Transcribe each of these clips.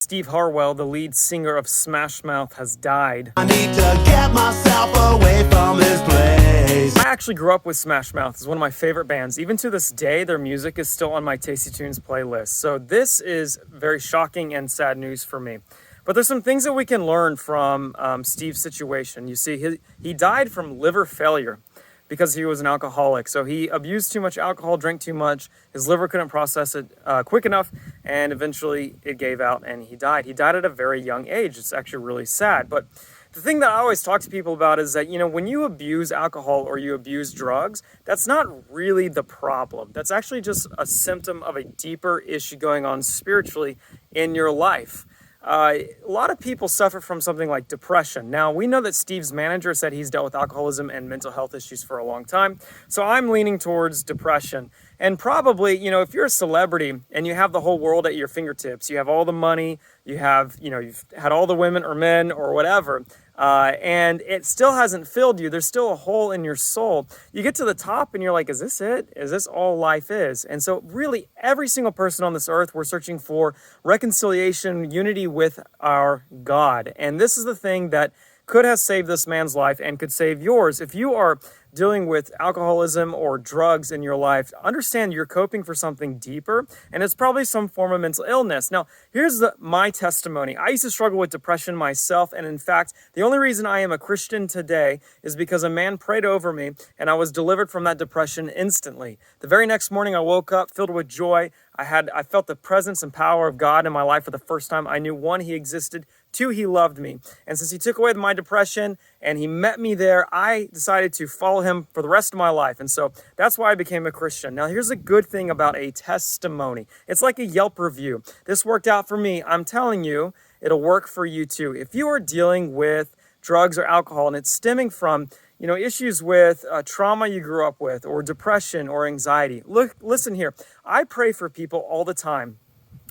Steve Harwell, the lead singer of Smash Mouth, has died. I need to get myself away from this place. I actually grew up with Smash Mouth. It's one of my favorite bands. Even to this day, their music is still on my Tasty Tunes playlist. So this is very shocking and sad news for me. But there's some things that we can learn from Steve's situation. You see, he died from liver failure because he was an alcoholic. So he abused too much alcohol, drank too much, his liver couldn't process it quick enough, and eventually it gave out and he died. He died at a very young age. It's actually really sad. But the thing that I always talk to people about is that, when you abuse alcohol or you abuse drugs, that's not really the problem. That's actually just a symptom of a deeper issue going on spiritually in your life. A lot of people suffer from something like depression. Now, we know that Steve's manager said he's dealt with alcoholism and mental health issues for a long time. So I'm leaning towards depression. And probably, if you're a celebrity and you have the whole world at your fingertips, you have all the money, you've had all the women or men or whatever, and it still hasn't filled you, there's still a hole in your soul. You get to the top and you're like, is this it? Is this all life is? And so really every single person on this earth, we're searching for reconciliation, unity with our God. And this is the thing that could have saved this man's life and could save yours. If you are dealing with alcoholism or drugs in your life, understand you're coping for something deeper, and it's probably some form of mental illness. Now, here's my testimony. I used to struggle with depression myself, and in fact, the only reason I am a Christian today is because a man prayed over me, and I was delivered from that depression instantly. The very next morning, I woke up filled with joy. I felt the presence and power of God in my life for the first time. I knew, one, he existed. Two, he loved me. And since he took away my depression and he met me there, I decided to follow him for the rest of my life. And so that's why I became a Christian. Now, here's a good thing about a testimony. It's like a Yelp review. This worked out for me. I'm telling you, it'll work for you too. If you are dealing with drugs or alcohol and it's stemming from issues with trauma you grew up with, or depression or anxiety. Listen here. I pray for people all the time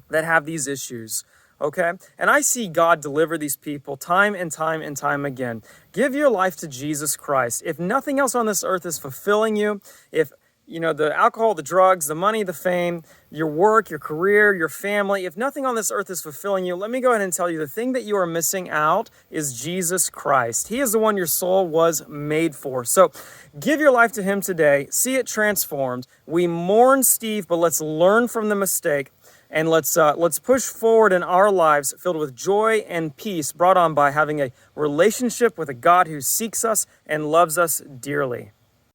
that have these issues, okay? And I see God deliver these people time and time and time again. Give your life to Jesus Christ. If nothing else on this earth is fulfilling you, if the alcohol, the drugs, the money, the fame, your work, your career, your family, if nothing on this earth is fulfilling you, let me go ahead and tell you the thing that you are missing out is Jesus Christ. He is the one your soul was made for. So give your life to him today. See it transformed. We mourn Steve, but let's learn from the mistake. And let's push forward in our lives filled with joy and peace brought on by having a relationship with a God who seeks us and loves us dearly.